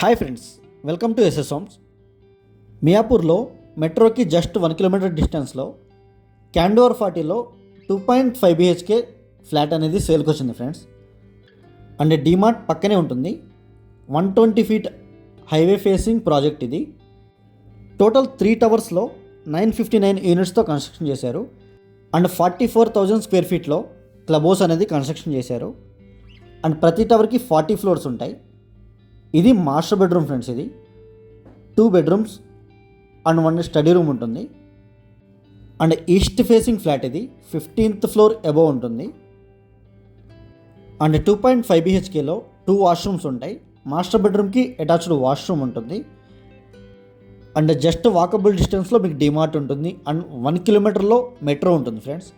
Hi friends, welcome to SS homes. మియాపూర్లో మెట్రోకి just 1 kilometre డిస్టెన్స్లో క్యాండోర్ 40లో 2.5 BHK ఫ్లాట్ అనేది సేల్కి వచ్చింది ఫ్రెండ్స్. అండ్ డీమార్ట్ పక్కనే ఉంటుంది. 120 ఫీట్ హైవే ఫేసింగ్ ప్రాజెక్ట్ ఇది. టోటల్ 3 టవర్స్లో 959 యూనిట్స్తో కన్స్ట్రక్షన్ చేశారు. అండ్ 44,000 స్క్వేర్ ఫీట్లో క్లబ్ హౌస్ అనేది కన్స్ట్రక్షన్ చేశారు. అండ్ ప్రతి టవర్కి 40 ఫ్లోర్స్ ఉంటాయి. ఇది మాస్టర్ బెడ్రూమ్ ఫ్రెండ్స్. ఇది 2 బెడ్రూమ్స్ అండ్ 1 స్టడీ రూమ్ ఉంటుంది. అండ్ ఈస్ట్ ఫేసింగ్ ఫ్లాట్ ఇది 15th ఫ్లోర్ అబోవ్ ఉంటుంది. అండ్ 2.5 BHKలో 2 వాష్రూమ్స్ ఉంటాయి. మాస్టర్ బెడ్రూమ్కి అటాచ్డ్ వాష్రూమ్ ఉంటుంది. అండ్ జస్ట్ వాకబుల్ డిస్టెన్స్లో మీకు డిమార్ట్ ఉంటుంది. అండ్ 1 కిలోమీటర్లో మెట్రో ఉంటుంది ఫ్రెండ్స్.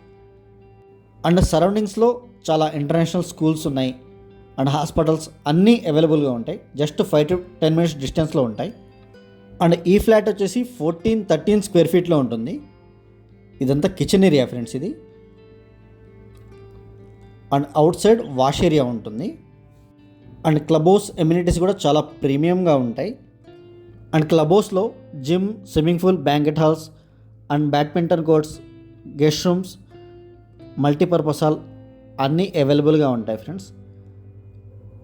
అండ్ సరౌండింగ్స్లో చాలా ఇంటర్నేషనల్ స్కూల్స్ ఉన్నాయి. అండ్ హాస్పిటల్స్ అన్నీ అవైలబుల్గా ఉంటాయి. జస్ట్ 5 to 10 minutes డిస్టెన్స్లో ఉంటాయి. అండ్ ఈ ఫ్లాట్ వచ్చేసి 13 స్క్వేర్ ఫీట్లో ఉంటుంది. ఇదంతా కిచెన్ ఏరియా ఫ్రెండ్స్ ఇది. And out side wash area ఉంటుంది. అండ్ క్లబ్ హౌస్ ఎమ్యూనిటీస్ కూడా చాలా ప్రీమియంగా ఉంటాయి. అండ్ క్లబ్ హౌస్లో gym, swimming pool, banquet halls and badminton courts, guest rooms, multipurpose hall అన్నీ అవైలబుల్గా ఉంటాయి friends.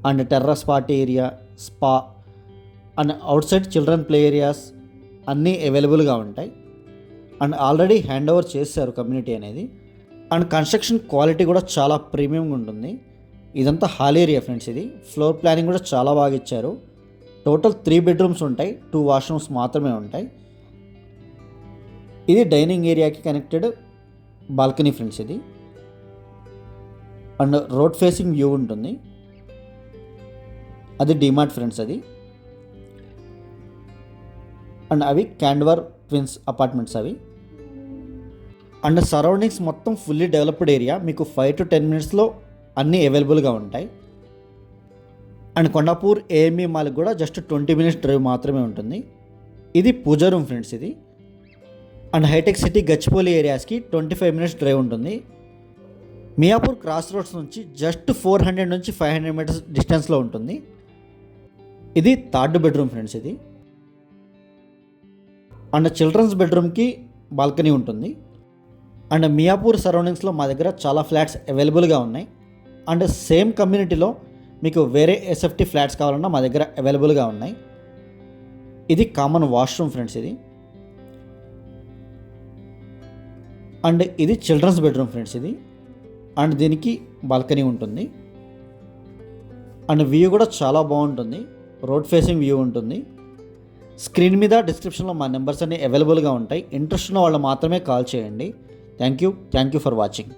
And terrace party area, spa and out side children play areas అన్నీ అవైలబుల్గా ఉంటాయి. అండ్ ఆల్రెడీ హ్యాండ్ ఓవర్ చేశారు కమ్యూనిటీ అనేది. And construction quality కూడా చాలా ప్రీమియంగా ఉంటుంది. ఇదంతా హాల్ ఏరియా ఫ్రెండ్స్. ఇది ఫ్లోర్ ప్లానింగ్ కూడా చాలా బాగా ఇచ్చారు. టోటల్ 3 బెడ్రూమ్స్ ఉంటాయి, 2 వాష్రూమ్స్ మాత్రమే ఉంటాయి. ఇది డైనింగ్ ఏరియాకి కనెక్టెడ్ బాల్కనీ ఫ్రెండ్స్ ఇది. అండ్ రోడ్ ఫేసింగ్ వ్యూ ఉంటుంది. అది డిమార్ట్ ఫ్రెండ్స్ అది. అండ్ అవి క్యాండవర్ ట్విన్స్ అపార్ట్మెంట్స్ అవి. అండ్ సరౌండింగ్స్ మొత్తం ఫుల్లీ డెవలప్డ్ ఏరియా. మీకు 5 to 10 minutesలో అన్నీ అవైలబుల్గా ఉంటాయి. అండ్ కొండాపూర్ ఏఎంఈ మాల్కి కూడా జస్ట్ 20 minutes డ్రైవ్ మాత్రమే ఉంటుంది. ఇది పూజా రూమ్ ఫ్రెండ్స్ ఇది. అండ్ హైటెక్ సిటీ గచ్చిపోలి ఏరియాస్కి 25 minutes డ్రైవ్ ఉంటుంది. మియాపూర్ క్రాస్ రోడ్స్ నుంచి జస్ట్ 400 నుంచి 500 meters డిస్టెన్స్లో ఉంటుంది. ఇది 3rd బెడ్రూమ్ ఫ్రెండ్స్ ఇది. అండ్ చిల్డ్రన్స్ బెడ్రూమ్కి బాల్కనీ ఉంటుంది. అండ్ మియాపూర్ సరౌండింగ్స్లో మా దగ్గర చాలా ఫ్లాట్స్ అవైలబుల్గా ఉన్నాయి. అండ్ సేమ్ కమ్యూనిటీలో మీకు వేరే ఎస్ఎఫ్టీ ఫ్లాట్స్ కావాలన్నా మా దగ్గర అవైలబుల్గా ఉన్నాయి. ఇది కామన్ వాష్రూమ్ ఫ్రెండ్స్ ఇది. అండ్ ఇది చిల్డ్రన్స్ బెడ్రూమ్ ఫ్రెండ్స్ ఇది. అండ్ దీనికి బాల్కనీ ఉంటుంది. అండ్ వ్యూ కూడా చాలా బాగుంటుంది. రోడ్ ఫేసింగ్ వ్యూ ఉంటుంది. స్క్రీన్ మీద డిస్క్రిప్షన్లో మా నెంబర్స్ అన్నీ అవైలబుల్గా ఉంటాయి. ఇంట్రెస్ట్ ఉన్న వాళ్ళు మాత్రమే కాల్ చేయండి. Thank you for watching.